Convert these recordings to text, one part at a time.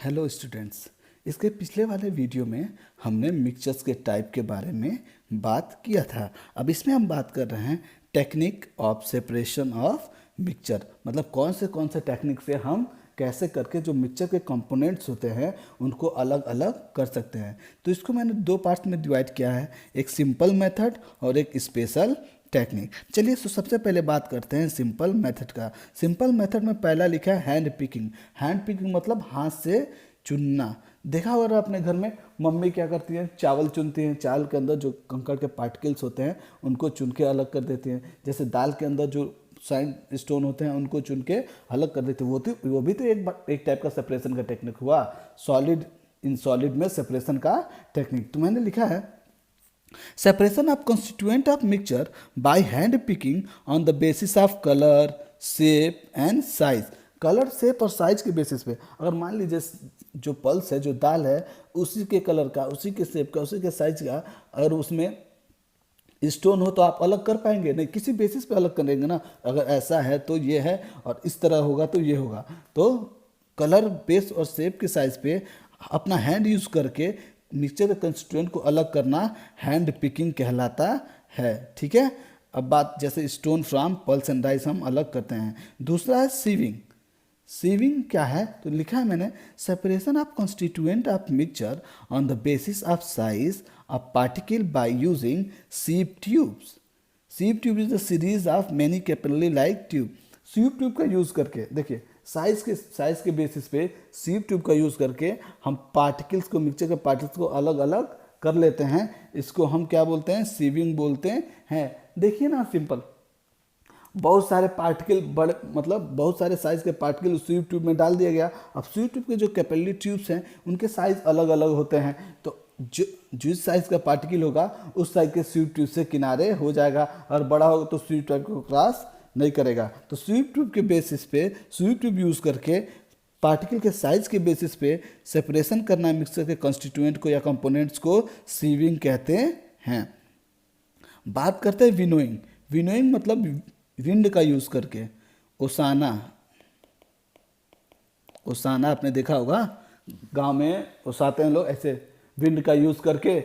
Hello students. इसके पिछले वाले वीडियो में हमने मिक्सचर्स के टाइप के बारे में बात किया था। अब इसमें हम बात कर रहे हैं technique of separation of mixture, मतलब कौन से टेक्निक से हम कैसे करके जो मिक्सचर के कंपोनेंट्स होते हैं उनको अलग अलग कर सकते हैं। तो इसको मैंने दो पार्ट्स में डिवाइड किया है, एक सिंपल मेथड और एक स्पेशल टेक्निक। चलिए तो सबसे पहले बात करते हैं सिंपल मेथड का। सिंपल मेथड में पहला लिखा है हैंड पिकिंग। हैंड पिकिंग मतलब हाथ से चुनना। देखा होगा अपने घर में मम्मी क्या करती है, चावल चुनती हैं, चावल के अंदर जो कंकड़ के पार्टिकल्स होते हैं उनको चुन के अलग कर देती हैं। जैसे दाल के अंदर जो साइड स्टोन होते हैं उनको चुन के अलग कर देते हैं। वो भी तो एक टाइप का सेपरेशन का टेक्निक हुआ, सॉलिड इन सॉलिड में सेपरेशन का टेक्निक। तो मैंने लिखा है separation of constituent of mixture by hand picking on the basis of color, shape and size। Colour, shape और साइज के बेसिस पे, अगर मान लीजिए जो पल्स है, जो दाल है, उसी के कलर का, उसी के शेप का, उसी के साइज का, अगर उसमें स्टोन हो तो आप अलग कर पाएंगे नहीं, किसी बेसिस पे अलग करेंगे ना। अगर ऐसा है तो ये है और इस तरह होगा तो ये होगा। तो कलर, बेस और शेप के साइज पे अपना हैंड यूज करके मिक्सचर के कंस्टिट्यूएंट को अलग करना हैंड पिकिंग कहलाता है। ठीक है। अब बात जैसे stone from pulse and rice हम अलग करते हैं। दूसरा है सीविंग। सीविंग क्या है तो लिखा है मैंने, separation of constituent of mixture on the basis of size of particle by using sieve tubes. Sieve tube is the series of many capillary like tube. Sieve tube का यूज करके देखिए, size के बेसिस पे sieve tube का use करके हम particles को, mixture के पार्टिकल्स को अलग अलग कर लेते हैं। इसको हम क्या बोलते हैं, सीविंग बोलते हैं। देखिए ना, सिंपल, बहुत सारे पार्टिकल, बड़े मतलब बहुत सारे साइज के पार्टिकल सीव ट्यूब में डाल दिया गया। अब सीव ट्यूब के जो कैपिलरी ट्यूब्स हैं उनके साइज अलग अलग होते हैं। तो जिस साइज का पार्टिकल होगा उस साइज के सीव ट्यूब से किनारे हो जाएगा, और बड़ा होगा तो सीव ट्यूब को क्रॉस नहीं करेगा। तो स्वीप ट्यूब के बेसिस पे, स्वीप ट्यूब यूज़ करके पार्टिकल के साइज के बेसिस पे सेपरेशन करना है मिक्सचर के कॉन्स्टिट्यूएंट को या कंपोनेंट्स को, सीविंग कहते हैं। बात करते हैं विनोइंग। विनोइंग मतलब विंड का यूज़ करके, ओसाना। ओसाना आपने देखा होगा, गांव में ओसाते हैं लोग ऐसे, विंड का यूज़ करके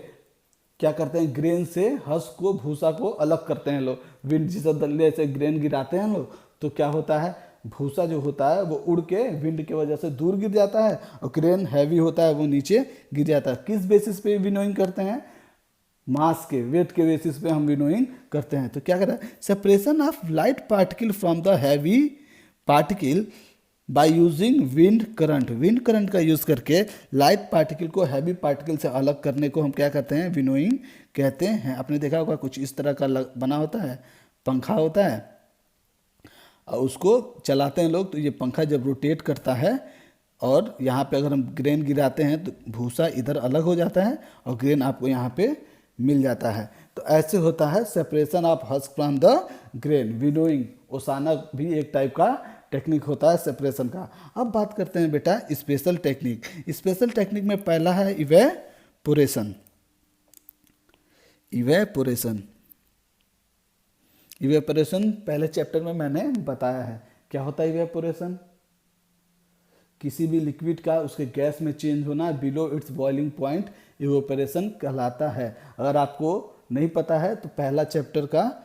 क्या करते हैं, ग्रेन से हस को, भूसा को अलग करते हैं लोग। विंड जिस दल्ले से ग्रेन गिराते हैं लोग तो क्या होता है, भूसा जो होता है वो उड़ के विंड की वजह से दूर गिर जाता है, और ग्रेन हैवी होता है वो नीचे गिर जाता है। किस बेसिस पे विनोइंग करते हैं, मास के, वेट के बेसिस पे हम विनोइंग करते हैं। तो क्या करता है, separation of light particle from the heavy particle by using wind current. Wind current का यूज़ करके लाइट पार्टिकल को हैवी पार्टिकल से अलग करने को हम क्या कहते हैं, विनोइंग कहते हैं। आपने देखा होगा कुछ इस तरह का बना होता है, पंखा होता है, और उसको चलाते हैं लोग। तो ये पंखा जब रोटेट करता है और यहाँ पे अगर हम ग्रेन गिराते हैं तो भूसा इधर अलग हो जाता है और ग्रेन आपको यहाँ पे मिल जाता है। तो ऐसे होता है separation of husk from the grain, winnowing. ओसाना भी एक टाइप का टेक्निक होता है सेपरेशन का। अब बात करते हैं बेटा स्पेशल टेक्निक। स्पेशल टेक्निक में पहला है इवेपोरेशन। इवेपोरेशन, इवेपोरेशन पहले चैप्टर में मैंने बताया है। क्या होता है इवेपोरेशन, किसी भी लिक्विड का उसके गैस में चेंज होना below it's boiling point evaporation कहलाता है। अगर आपको नहीं पता है तो पहला चैप्टर का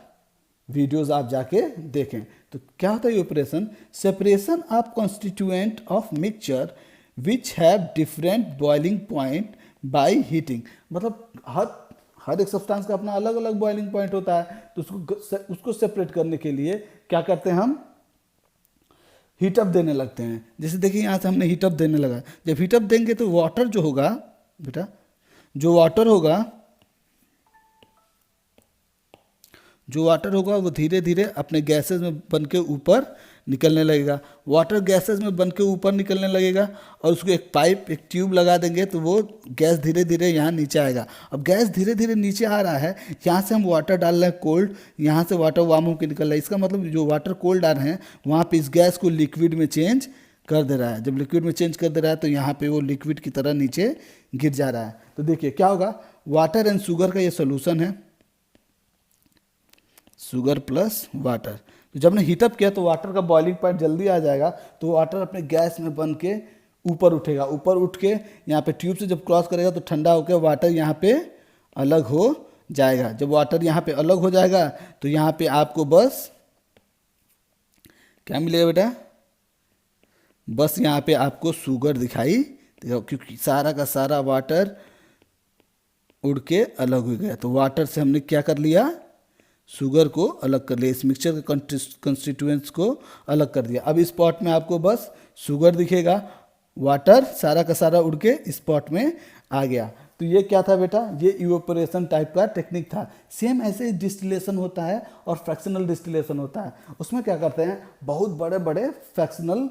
वीडियोस आप जाके देखें। तो क्या होता है evaporation, separation of constituent of mixture which have different boiling point by heating. मतलब हर एक सब्सटेंस का अपना अलग अलग बॉइलिंग पॉइंट होता है। तो उसको सेपरेट करने के लिए क्या करते हैं, हम हीटअप देने लगते हैं। जैसे देखिए यहाँ से हमने हीटअप देने लगा। जब हीटअप देंगे तो वाटर जो होगा बेटा, जो वाटर होगा वो धीरे धीरे अपने गैसेस में बन के ऊपर निकलने लगेगा। वाटर गैसेस में बन के ऊपर निकलने लगेगा और उसको एक पाइप, एक ट्यूब लगा देंगे तो वो गैस धीरे धीरे यहाँ नीचे आएगा। अब गैस धीरे धीरे नीचे आ रहा है, यहाँ से हम वाटर डाल रहे हैं कोल्ड, यहाँ से वाटर वार्म होकर निकल रहा है। इसका मतलब जो वाटर कोल्ड आ रहे हैं वहाँ पे इस गैस को लिक्विड में चेंज कर दे रहा है। जब लिक्विड में चेंज कर दे रहा है तो यहाँ पे वो लिक्विड की तरह नीचे गिर जा रहा है। तो देखिए क्या होगा, वाटर एंड शुगर का ये सोल्यूशन है, शुगर प्लस वाटर। तो जब हमने हीटअप किया तो वाटर का बॉइलिंग पॉइंट जल्दी आ जाएगा, तो वाटर अपने गैस में बन के ऊपर उठेगा, ऊपर उठ के यहाँ पे ट्यूब से जब क्रॉस करेगा तो ठंडा होकर वाटर यहाँ पे अलग हो जाएगा। जब वाटर यहाँ पे अलग हो जाएगा तो यहाँ पे आपको बस क्या मिलेगा बेटा, बस यहाँ पे आपको शुगर दिखाई देगा, क्योंकि सारा का सारा वाटर उड़ के अलग हो गया। तो वाटर से हमने क्या कर लिया, शुगर को अलग कर लिया, इस मिक्सचर के कंस्टिट्यूएंट्स को अलग कर दिया। अब इस पॉट में आपको बस शुगर दिखेगा, वाटर सारा का सारा उड़ के इस पॉट में आ गया। तो ये क्या था बेटा, ये इवेपोरेशन टाइप का टेक्निक था। सेम ऐसे ही डिस्टिलेशन होता है और फ्रैक्शनल डिस्टिलेशन होता है। उसमें क्या करते हैं, बहुत बड़े बड़े फ्रैक्शनल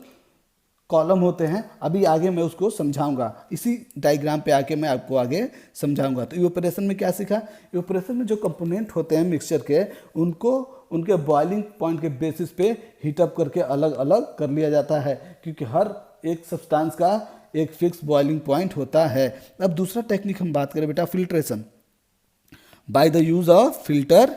कॉलम होते हैं। अभी आगे मैं उसको समझाऊंगा, इसी डायग्राम पे आके मैं आपको आगे समझाऊंगा। तो इवेपोरेशन में क्या सीखा, इवेपोरेशन में जो कंपोनेंट होते हैं मिक्सचर के, उनको उनके बॉइलिंग पॉइंट के बेसिस पे हीटअप करके अलग अलग कर लिया जाता है, क्योंकि हर एक सब्सटेंस का एक फिक्स बॉइलिंग पॉइंट होता है। अब दूसरा टेक्निक हम बात करें बेटा, filtration by the use of filter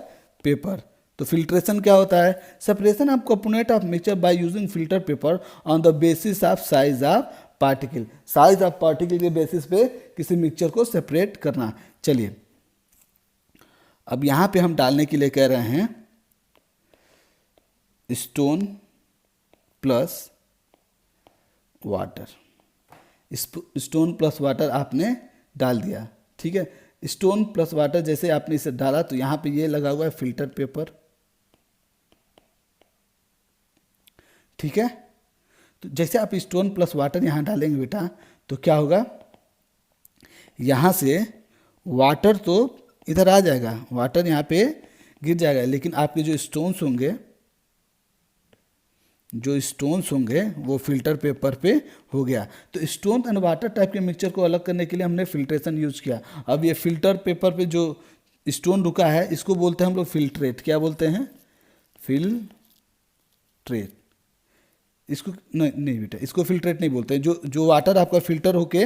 paper. तो फिल्ट्रेशन क्या होता है, separation of component of mixture by using filter paper on the basis of size of particle. Size of particle के बेसिस पे किसी मिक्सचर को सेपरेट करना। चलिए अब यहां पे हम डालने के लिए कह रहे हैं stone plus water. Stone plus water आपने डाल दिया, ठीक है। स्टोन प्लस वाटर जैसे आपने इसे डाला तो यहाँ पे ये लगा हुआ है फिल्टर पेपर, ठीक है। तो जैसे आप स्टोन प्लस वाटर यहाँ डालेंगे बेटा तो क्या होगा, यहाँ से वाटर तो इधर आ जाएगा, वाटर यहाँ पे गिर जाएगा, लेकिन आपके जो स्टोन्स होंगे वो फिल्टर पेपर पे हो गया। तो स्टोन एंड वाटर टाइप के मिक्सचर को अलग करने के लिए हमने फिल्ट्रेशन यूज किया। अब ये फिल्टर पेपर पे जो स्टोन रुका है इसको बोलते हैं हम लोग फिल्ट्रेट। क्या बोलते हैं, फिल्ट्रेट। इसको नहीं बेटा, इसको फिल्ट्रेट नहीं बोलते हैं। जो वाटर आपका फिल्टर होके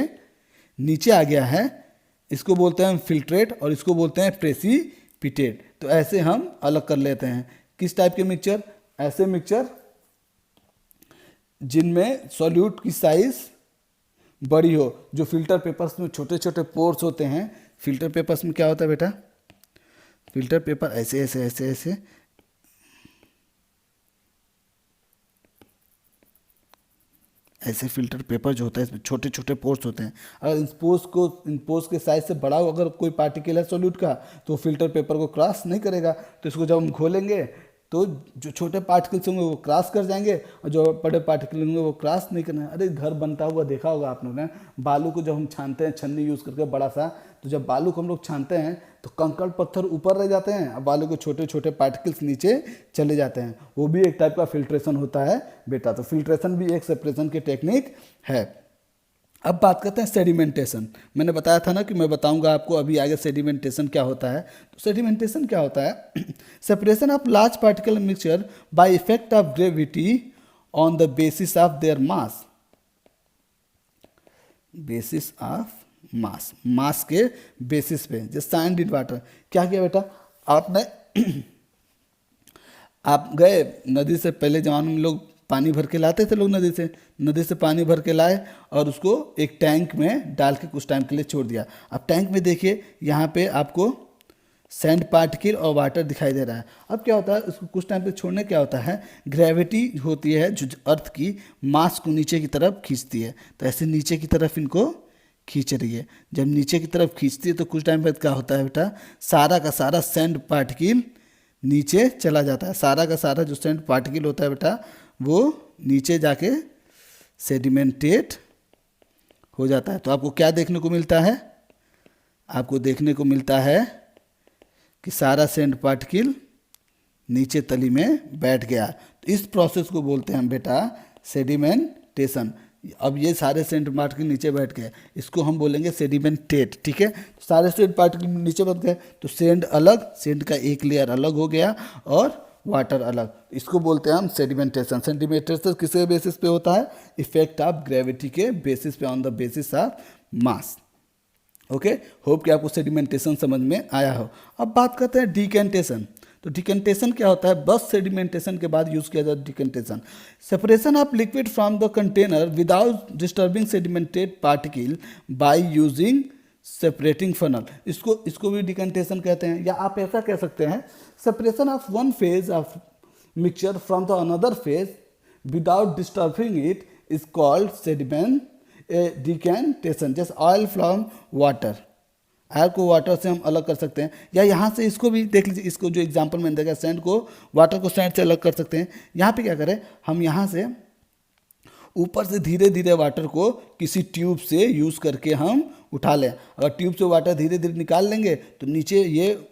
नीचे आ गया है इसको बोलते हैं फिल्ट्रेट, और इसको बोलते हैं प्रेसिपिटेट। तो ऐसे हम अलग कर लेते हैं। किस टाइप के मिक्सचर, ऐसे मिक्सचर जिनमें सॉल्यूट की साइज बड़ी हो। जो फिल्टर पेपर्स में छोटे छोटे पोर्स होते हैं, फिल्टर पेपर्स में क्या होता है बेटा, फिल्टर पेपर ऐसे ऐसे ऐसे ऐसे ऐसे फिल्टर पेपर जो होता है इसमें छोटे छोटे पोर्स होते हैं। अगर इन पोर्स के साइज से बड़ा हो अगर कोई पार्टिकल है सॉल्यूट का तो फिल्टर पेपर को क्रॉस नहीं करेगा। तो इसको जब हम खोलेंगे तो जो छोटे पार्टिकल्स होंगे वो क्रॉस कर जाएंगे और जो बड़े पार्टिकल होंगे वो क्रॉस नहीं करना है। अरे घर बनता हुआ देखा होगा आप लोगों ने, बालू को जब हम छानते हैं छन्नी यूज़ करके बड़ा सा, तो जब बालू को हम लोग छानते हैं तो कंकड़ पत्थर ऊपर रह जाते हैं और बालू के छोटे छोटे पार्टिकल्स नीचे चले जाते हैं। वो भी एक टाइप का फिल्ट्रेशन होता है बेटा। तो फिल्ट्रेशन भी एक सेपरेशन की टेक्निक है। अब बात करते हैं सेडिमेंटेशन। मैंने बताया था ना कि मैं बताऊंगा आपको अभी आगे सेडिमेंटेशन क्या होता है। तो सेडिमेंटेशन क्या होता है, separation of large particle mixture by effect of gravity on the basis of their mass. Basis of mass, mass के बेसिस पे। जैसे सैंड इन वाटर, क्या किया बेटा आपने आप गए नदी से, पहले जमाने में लोग पानी भर के लाते थे, लोग नदी से पानी भर के लाए और उसको एक टैंक में डाल के कुछ टाइम के लिए छोड़ दिया। अब टैंक में देखिए यहाँ पे आपको सैंड पार्टिकल और वाटर दिखाई दे रहा है। अब क्या होता है, उसको कुछ टाइम पे छोड़ने क्या होता है, ग्रेविटी होती है जो अर्थ की मास को नीचे की तरफ खींचती है। तो ऐसे नीचे की तरफ इनको खींच रही है। जब नीचे की तरफ खींचती है तो कुछ टाइम बाद क्या होता है बेटा, सारा का सारा सैंड पार्टिकल नीचे चला जाता है। सारा का सारा जो सैंड पार्टिकल होता है बेटा वो नीचे जाके सेडिमेंटेट हो जाता है। तो आपको क्या देखने को मिलता है, आपको देखने को मिलता है कि सारा सैंड पार्टिकल नीचे तली में बैठ गया। तो इस प्रोसेस को बोलते हैं हम बेटा सेडिमेंटेशन। अब ये सारे सैंड पार्टिकल नीचे बैठ गए, इसको हम बोलेंगे सेडिमेंटेट, ठीक है। सारे सैंड पार्टिकल नीचे बैठ गए तो सैंड अलग, सैंड का एक लेयर अलग हो गया और वाटर अलग, इसको बोलते हैं हम सेडिमेंटेशन। सेडिमेंटेशन किसके बेसिस पे होता है, इफेक्ट ऑफ ग्रेविटी के बेसिस पे, on the basis of mass. Okay, hope कि आपको सेडिमेंटेशन समझ में आया हो। अब बात करते हैं डिकेंटेशन। तो डिकेंटेशन क्या होता है, बस सेडिमेंटेशन के बाद यूज किया जाता है decantation. Separation of liquid from the container without disturbing sedimented particle by using separating funnel, इसको भी डिकेंटेशन कहते हैं। या आप ऐसा कह सकते हैं, separation of one phase of mixture from the another phase without disturbing it is called sediment decantation. जैसे ऑयल फ्रॉम वाटर, एयर को वाटर से हम अलग कर सकते हैं। या यहाँ से इसको भी देख लीजिए, इसको जो एग्जांपल मैंने देखा, सैंड को, वाटर को सैंड से अलग कर सकते हैं। यहाँ पे क्या करें, हम यहाँ से ऊपर से धीरे धीरे वाटर को किसी ट्यूब से यूज़ करके हम उठा लें। अगर ट्यूब से वाटर धीरे धीरे निकाल लेंगे तो नीचे ये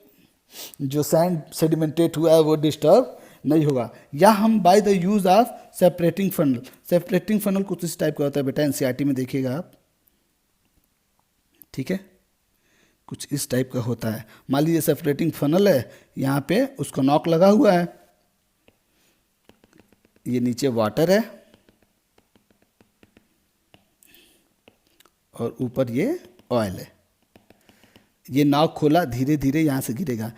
जो सैंड सेडिमेंटेट हुआ है वो डिस्टर्ब नहीं होगा। या हम by the use of separating funnel, separating funnel कुछ इस टाइप का होता है बेटा, एनसीईआरटी में देखिएगा आप, ठीक है, कुछ इस टाइप का होता है। मान लीजिए सेपरेटिंग फनल है, यहाँ पे उसका नॉक लगा हुआ है, ये नीचे वाटर है और ऊपर ये ऑयल है। ये नॉक खोला, धीरे धीरे यहाँ से गिरेगा।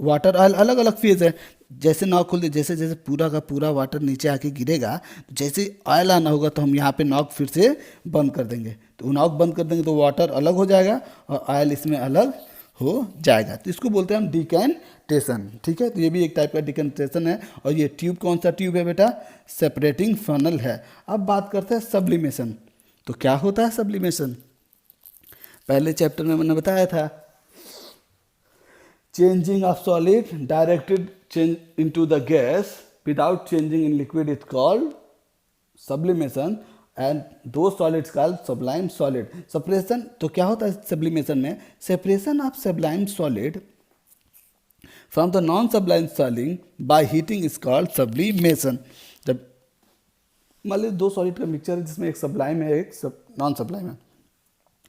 वाटर ऑयल अलग अलग फेज है। जैसे नॉक खोल दे, जैसे जैसे पूरा का पूरा वाटर नीचे आके गिरेगा, तो जैसे ऑयल आना होगा तो हम यहाँ पे नॉक फिर से बंद कर देंगे। तो नॉक बंद कर देंगे तो वाटर अलग हो जाएगा और ऑयल इसमें अलग हो जाएगा। तो इसको बोलते हैं हम डिकेंटेशन, ठीक है। तो ये भी एक टाइप का डिकेंटेशन है। और ये ट्यूब कौन सा ट्यूब है बेटा, सेपरेटिंग फनल है। अब बात करते हैं सब्लिमेशन। तो क्या होता है सब्लिमेशन, पहले चैप्टर में मैंने बताया था, changing of solid directed change into the gas without changing in liquid is called sublimation and those solids called sublime solid. Separation, तो क्या होता है सब्लिमेशन में, separation of sublime solid from the non sublime solid by heating is called sublimation. जब मान लीजिए दो solid का मिक्सचर है जिसमें एक सब्लाइम है एक नॉन सब्लाइम है,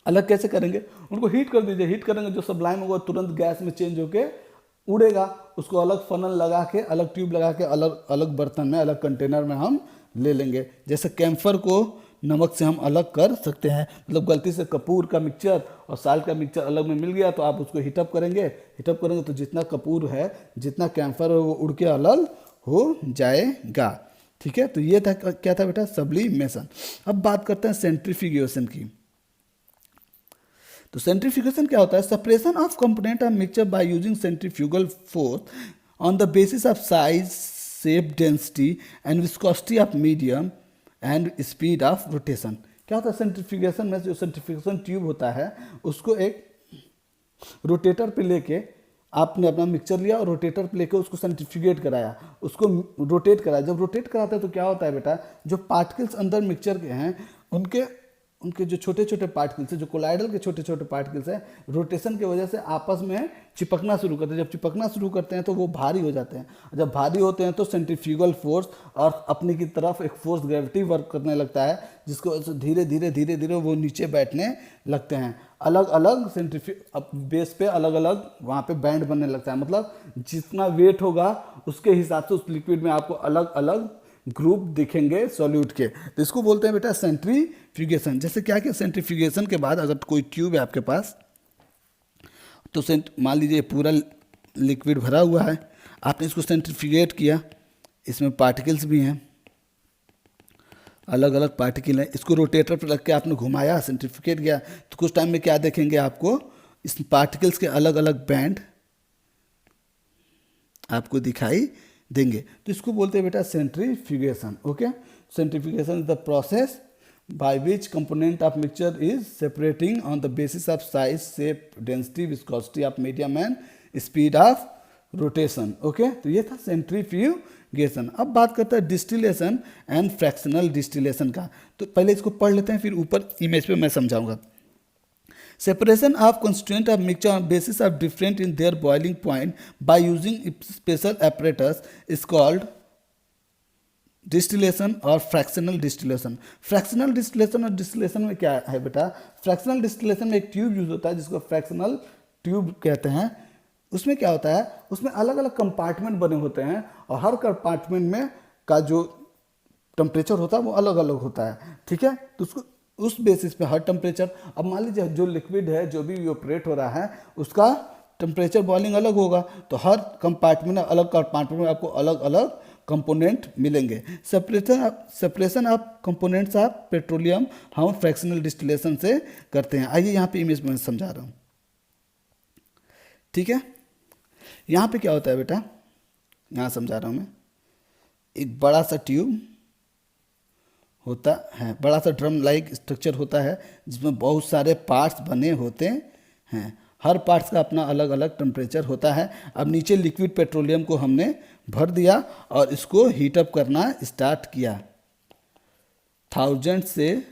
अलग कैसे करेंगे, उनको हीट कर दीजिए। हीट करेंगे जो सब्लाइम होगा तुरंत गैस में चेंज होके उड़ेगा। उसको अलग फनल लगा के, अलग ट्यूब लगा के, अलग अलग बर्तन में, अलग कंटेनर में हम ले लेंगे। जैसे कैम्फर को नमक से हम अलग कर सकते हैं। मतलब गलती से कपूर का मिक्सचर और साल्ट का मिक्सचर अलग में मिल गया तो आप उसको हीटअप करेंगे। हीटअप करेंगे तो जितना कपूर है, जितना कैम्फर है, वो उड़ के अलग हो जाएगा, ठीक है। तो ये था, क्या था बेटा, सब्लिमेशन। अब बात करते हैं सेंट्रीफ्यूगेशन की। तो सेंट्रीफ्यूगेशन क्या होता है, separation of component of mixture by using centrifugal force on the basis of size, shape, density and viscosity of medium and speed of rotation. क्या होता है सेंट्रीफ्यूगेशन में, जो सेंट्रीफ्यूगेशन ट्यूब होता है उसको एक रोटेटर पे लेके आपने अपना मिक्सचर लिया और रोटेटर पे लेके उसको सेंट्रीफ्यूगेट कराया, उसको रोटेट कराया। जब रोटेट कराते हैं तो क्या होता है बेटा, जो पार्टिकल्स अंदर मिक्सचर के हैं उनके जो छोटे छोटे पार्टिकल्स हैं, जो कोलाइडल के छोटे छोटे पार्टिकल्स हैं, रोटेशन की वजह से आपस में चिपकना शुरू करते हैं। जब चिपकना शुरू करते हैं तो वो भारी हो जाते हैं। जब भारी होते हैं तो सेंट्रीफ्यूगल फोर्स और अपने की तरफ एक फोर्स ग्रेविटी वर्क करने लगता है, जिसको वजह से धीरे धीरे धीरे धीरे वो नीचे बैठने लगते हैं। अलग अलग बेस पे अलग अलग वहाँ पे बैंड बनने लगता है। मतलब जितना वेट होगा उसके हिसाब से उस लिक्विड में आपको अलग अलग ग्रुप दिखेंगे सॉल्यूट के। तो इसको बोलते हैं बेटा सेंट्रीफ्यूगेशन। जैसे क्या कि सेंट्रीफ्यूगेशन के बाद अगर कोई ट्यूब है आपके पास, तो मान लीजिए पूरा लिक्विड भरा हुआ है, आपने इसको सेंट्रीफ्यूगेट किया, इसमें पार्टिकल्स भी हैं, अलग अलग पार्टिकल हैं, इसको रोटेटर पर रख के आपने घुमाया, सेंट्रीफ्यूगेट किया, तो कुछ टाइम में क्या देखेंगे आपको, इस पार्टिकल्स के अलग अलग बैंड आपको दिखाई देंगे। तो इसको बोलते हैं बेटा centrifugation. Okay, centrifugation is the process by which component of mixture is separating on the basis of size, shape, density, viscosity of medium and speed of rotation. Okay, तो ये था सेंट्रीफ्यूगेशन। अब बात करते हैं डिस्टिलेशन एंड फ्रैक्शनल डिस्टिलेशन का। तो पहले इसको पढ़ लेते हैं, फिर ऊपर इमेज पे मैं समझाऊंगा। Separation of constituent of mixture on basis of different in their boiling point by using special apparatus is called distillation और fractional distillation। fractional distillation और distillation में क्या है बेटा, fractional distillation में एक ट्यूब यूज होता है जिसको fractional ट्यूब कहते हैं। उसमें क्या होता है, उसमें अलग अलग कंपार्टमेंट बने होते हैं और हर कंपार्टमेंट में का जो टेम्परेचर होता है वो अलग अलग होता है, ठीक है। तो उसको उस बेसिस पे हर टेम्परेचर, अब मान लीजिए जो लिक्विड है, जो भी ऑपरेट हो रहा है, उसका टेम्परेचर बॉइलिंग अलग होगा, तो हर कंपार्टमेंट अलग कंपार्टमेंट में आपको अलग अलग कंपोनेंट मिलेंगे। Separation of components of petroleum हम फ्रैक्शनल डिस्टिलेशन से करते हैं। आइए यहाँ पे इमेज में समझा रहा हूँ, ठीक है। यहाँ पे क्या होता है बेटा, यहाँ समझा रहा हूँ मैं। एक बड़ा सा ट्यूब होता है, बड़ा सा ड्रम लाइक स्ट्रक्चर होता है जिसमें बहुत सारे पार्ट्स बने होते हैं। हर पार्ट्स का अपना अलग अलग टेम्परेचर होता है। अब नीचे लिक्विड पेट्रोलियम को हमने भर दिया और इसको हीटअप करना स्टार्ट किया। 1000 से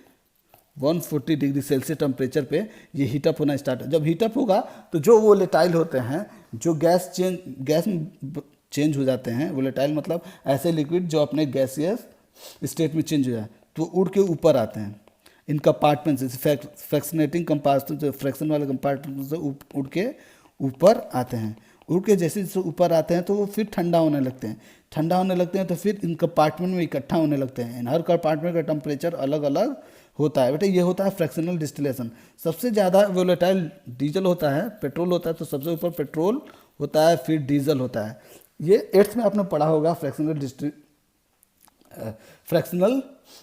140 डिग्री सेल्सियस टेम्परेचर पे ये हीटअप होना स्टार्ट। जब हीटअप होगा तो जो वोलेटाइल होते हैं, जो गैस में चेंज हो जाते हैं, वोलेटाइल मतलब ऐसे लिक्विड जो अपने गैसियस स्टेट में चेंज हो जाए, तो उड़ के ऊपर आते हैं इन कंपार्टमेंट से, फ्रैक्शनेटिंग कंपार्टमेंट, फ्रैक्शन वाले कंपार्टमेंट से उड़ के ऊपर आते हैं। उड़ के जैसे जैसे ऊपर आते हैं तो वो फिर ठंडा होने लगते हैं। ठंडा होने लगते हैं तो फिर इन कंपार्टमेंट में इकट्ठा होने लगते हैं। इन हर कंपार्टमेंट का टेम्परेचर अलग अलग होता है बेटा। ये होता है फ्रैक्शनल डिस्टिलेशन। सबसे ज़्यादा वोलेटाइल डीजल होता है, पेट्रोल होता है, तो सबसे ऊपर पेट्रोल होता है, फिर डीजल होता है। ये 8th में आपने पढ़ा होगा फ्रैक्शनल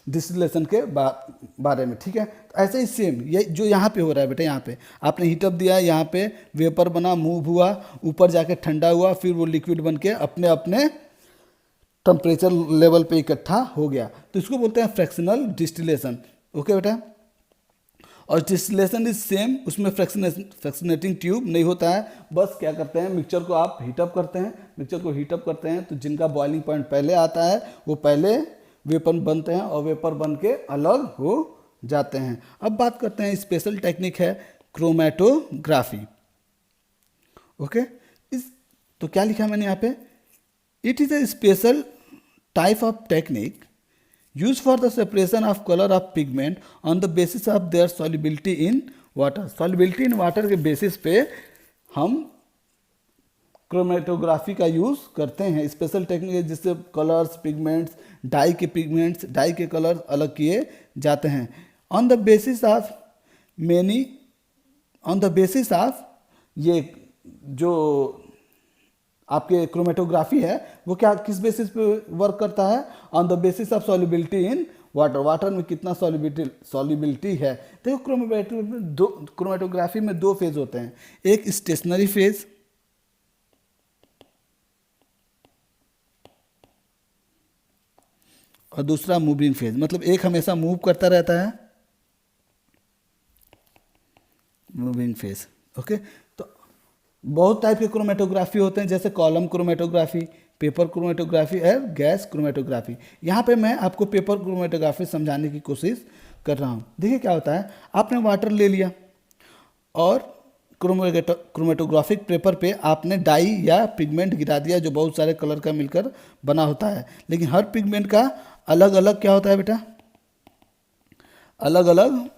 डिस्टिलेशन के बारे में, ठीक है। तो ऐसे ही सेम ये जो यहाँ पे हो रहा है बेटा, यहाँ पे आपने हीटअप दिया, यहाँ पे वेपर बना, मूव हुआ, ऊपर जाके ठंडा हुआ, फिर वो लिक्विड बन के अपने अपने टेम्परेचर लेवल पे इकट्ठा हो गया, तो इसको बोलते हैं फ्रैक्शनल डिस्टिलेशन। ओके बेटा। और डिस्टिलेशन इज सेम, उसमें फ्रैक्शनेटिंग ट्यूब नहीं होता है। बस क्या करते हैं, मिक्सचर को आप हीटअप करते हैं। मिक्सचर को हीटअप करते हैं तो जिनका बॉइलिंग पॉइंट पहले आता है वो पहले वेपर बनते हैं और वेपर बन के अलग हो जाते हैं। अब बात करते हैं, स्पेशल टेक्निक है क्रोमेटोग्राफी। ओके, तो क्या लिखा मैंने यहाँ पे, it is a special type of technique used for the separation of color of pigment on the basis of their solubility in water। solubility in water के बेसिस पे हम क्रोमेटोग्राफी का यूज़ करते हैं। स्पेशल टेक्निक है जिससे colours, pigments, die के colours अलग किए जाते हैं। ऑन द बेसिस ऑफ ये जो आपके क्रोमेटोग्राफी है वो क्या किस बेसिस पे वर्क करता है, on the basis of solubility in water. Water में कितना सॉल्युबिलिटी है। देखो क्रोमेटोग्राफी में दो फेज होते हैं, एक स्टेशनरी फेज और दूसरा मूविंग फेज। मतलब एक हमेशा मूव करता रहता है, मूविंग फेज। ओके, तो बहुत टाइप के क्रोमेटोग्राफी होते हैं, जैसे कॉलम क्रोमेटोग्राफी, पेपर क्रोमेटोग्राफी और गैस क्रोमेटोग्राफी। यहाँ पे मैं आपको पेपर क्रोमेटोग्राफी समझाने की कोशिश कर रहा हूँ। देखिए क्या होता है, आपने वाटर ले लिया और क्रोमेटोग्राफिक पेपर पे आपने डाई या पिगमेंट गिरा दिया जो बहुत सारे कलर का मिलकर बना होता है। लेकिन हर पिगमेंट का अलग अलग क्या होता है बेटा, अलग अलग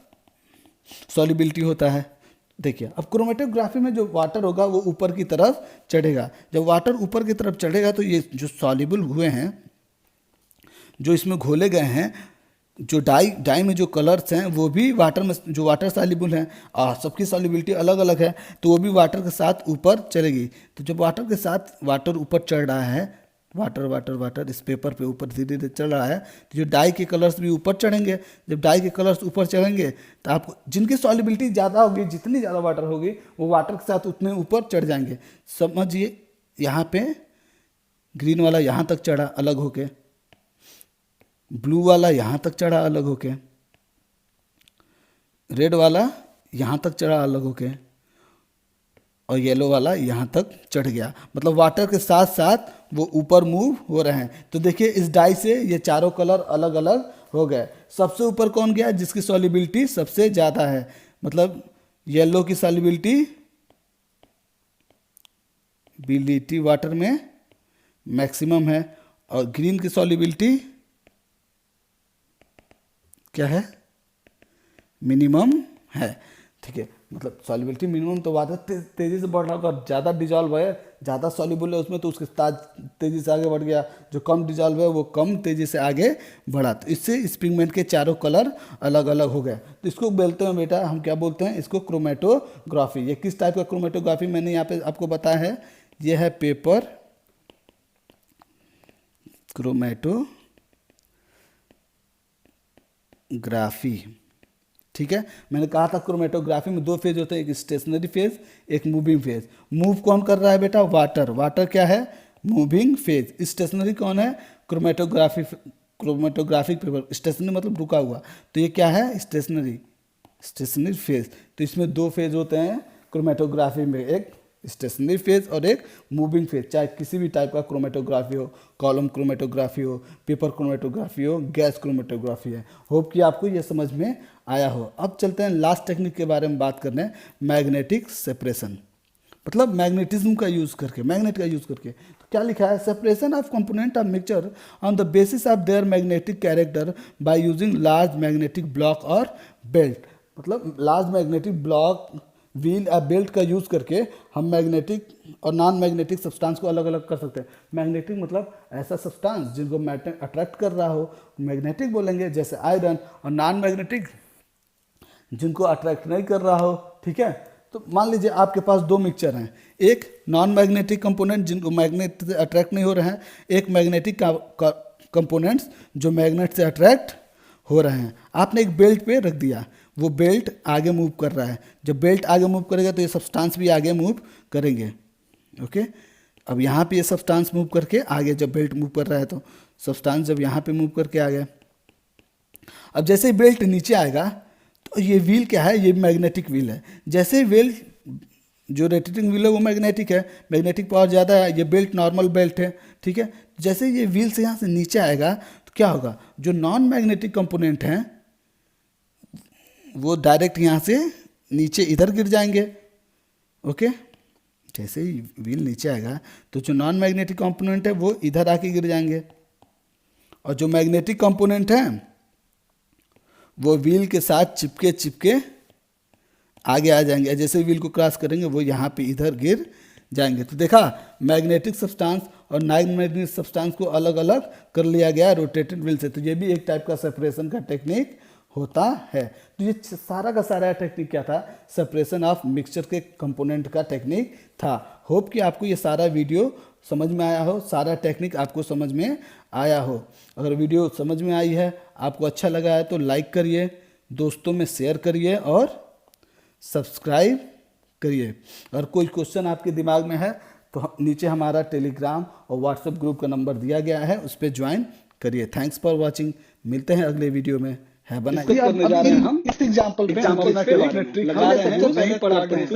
सॉल्युबिलिटी होता है। देखिए अब क्रोमेटोग्राफी में जो वाटर होगा वो ऊपर की तरफ चढ़ेगा। जब वाटर ऊपर की तरफ चढ़ेगा तो ये जो सॉल्युबल हुए हैं, जो इसमें घोले गए हैं, जो डाई में जो कलर्स हैं वो भी वाटर में, जो वाटर सॉल्युबल हैं, सबकी सॉल्युबिलिटी अलग अलग है, तो वो भी वाटर के साथ ऊपर चलेगी। तो जब वाटर के साथ वाटर ऊपर चढ़ रहा है, वाटर इस पेपर पे ऊपर धीरे धीरे चल रहा है, तो जो डाई के कलर्स भी ऊपर चढ़ेंगे। जब डाई के कलर्स ऊपर चढ़ेंगे तो आपको जिनकी सॉल्युबिलिटी ज़्यादा होगी, जितनी ज़्यादा वाटर होगी वो वाटर के साथ उतने ऊपर चढ़ जाएंगे। समझिए, यहाँ पे ग्रीन वाला यहाँ तक चढ़ा अलग होके, ब्लू वाला यहाँ तक चढ़ा अलग होके, रेड वाला यहाँ तक चढ़ा अलग होके, और येलो वाला यहाँ तक चढ़ गया। मतलब वाटर के साथ साथ वो ऊपर मूव हो रहे हैं। तो देखिए इस डाई से ये चारों कलर अलग अलग हो गए। सबसे ऊपर कौन गया, जिसकी सॉल्युबिलिटी सबसे ज़्यादा है। मतलब येलो की सॉल्युबिलिटी वाटर में मैक्सिमम है और ग्रीन की सॉल्युबिलिटी क्या है, मिनिमम है। ठीक है, मतलब सॉल्युबिलिटी मिनिमम तो बात है तेज़ी से बढ़ रहा होगा, ज़्यादा डिजॉल्व है, ज़्यादा सॉल्युबल है उसमें तो उसके तेज़ी से आगे बढ़ गया, जो कम डिजॉल्व है वो कम तेज़ी से आगे बढ़ा। तो इससे इस पिगमेंट के चारों कलर अलग अलग हो गए। तो इसको बोलते हैं बेटा, हम क्या बोलते हैं इसको, क्रोमेटोग्राफी। ये किस टाइप का क्रोमेटोग्राफी मैंने यहाँ पे आपको बताया है, ये है पेपर क्रोमेटोग्राफी। ठीक है, मैंने कहा था क्रोमेटोग्राफी में दो फेज होते हैं, एक स्टेशनरी फेज, एक मूविंग फेज। मूव कौन कर रहा है बेटा, वाटर। वाटर क्या है, मूविंग फेज। स्टेशनरी कौन है, क्रोमेटोग्राफिक पेपर। स्टेशनरी मतलब रुका हुआ, तो ये क्या है, स्टेशनरी फेज। तो इसमें दो फेज होते हैं क्रोमेटोग्राफी में, एक स्टेशनरी फेज और एक मूविंग फेज। चाहे किसी भी टाइप का क्रोमेटोग्राफी हो, कॉलम क्रोमेटोग्राफी हो, पेपर क्रोमेटोग्राफी हो, गैस क्रोमेटोग्राफी है। होप कि आपको ये समझ में आया हो। अब चलते हैं लास्ट टेक्निक के बारे में बात करने, मैग्नेटिक सेपरेशन। मतलब मैग्नेटिज्म का यूज़ करके, मैग्नेट का यूज़ करके। तो क्या लिखा है, separation of component of mixture on the basis of there magnetic character by using large magnetic block और बेल्ट। मतलब लार्ज मैग्नेटिक ब्लॉक, व्हील या बेल्ट का यूज़ करके हम मैग्नेटिक और नॉन मैग्नेटिक सब्सटेंस को अलग अलग कर सकते हैं। मैग्नेटिक मतलब ऐसा सब्सटेंस जिनको मैग्नेट अट्रैक्ट कर रहा हो, मैग्नेटिक बोलेंगे, जैसे आयरन। और नॉन मैग्नेटिक जिनको अट्रैक्ट नहीं कर रहा हो। ठीक है, तो मान लीजिए आपके पास दो मिक्सचर हैं, एक नॉन मैग्नेटिक कंपोनेंट जिनको मैग्नेट से अट्रैक्ट नहीं हो रहे हैं, एक मैग्नेटिक कंपोनेंट्स जो मैग्नेट से अट्रैक्ट हो रहे हैं। आपने एक बेल्ट पे रख दिया, वो बेल्ट आगे मूव कर रहा है। जब बेल्ट आगे मूव करेगा तो ये सब्सटेंस भी आगे मूव करेंगे। ओके, अब यहाँ पे ये सब्सटेंस मूव करके आगे, जब बेल्ट मूव कर रहा है तो सब्सटेंस जब यहाँ पे मूव करके आ गया। अब जैसे ही बेल्ट नीचे आएगा तो ये व्हील क्या है, ये मैग्नेटिक व्हील है। जैसे ही व्हील, जो रोटेटिंग व्हील है वो मैग्नेटिक है, मैग्नेटिक पावर ज़्यादा है, ये बेल्ट नॉर्मल बेल्ट है। ठीक है, जैसे ये व्हील से यहाँ से नीचे आएगा तो क्या होगा, जो नॉन मैग्नेटिक कंपोनेंट हैं वो डायरेक्ट यहाँ से नीचे इधर गिर जाएंगे। ओके, जैसे ही व्हील नीचे आएगा तो जो नॉन मैग्नेटिक कंपोनेंट है वो इधर आके गिर जाएंगे, और जो मैग्नेटिक कंपोनेंट हैं वो व्हील के साथ चिपके चिपके आगे आ जाएंगे। जैसे व्हील को क्रॉस करेंगे वो यहाँ पे इधर गिर जाएंगे। तो देखा, मैग्नेटिक सब्सटेंस और नॉन मैग्नेटिक सब्सटेंस को अलग अलग कर लिया गया रोटेटेड व्हील से। तो ये भी एक टाइप का सेपरेशन का टेक्निक होता है। तो ये सारा का सारा टेक्निक क्या था, सेपरेशन ऑफ मिक्सचर के कंपोनेंट का टेक्निक था। होप कि आपको ये सारा वीडियो समझ में आया हो, सारा टेक्निक आपको समझ में आया हो। अगर वीडियो समझ में आई है, आपको अच्छा लगा है तो लाइक करिए, दोस्तों में शेयर करिए और सब्सक्राइब करिए। अगर कोई क्वेश्चन आपके दिमाग में है तो नीचे हमारा टेलीग्राम और व्हाट्सएप ग्रुप का नंबर दिया गया है, उस पर ज्वाइन करिए। थैंक्स फॉर वॉचिंग, मिलते हैं अगले वीडियो में। है बना हम इस एग्जाम्पल पे लगा रहे हैं, नहीं पढ़ा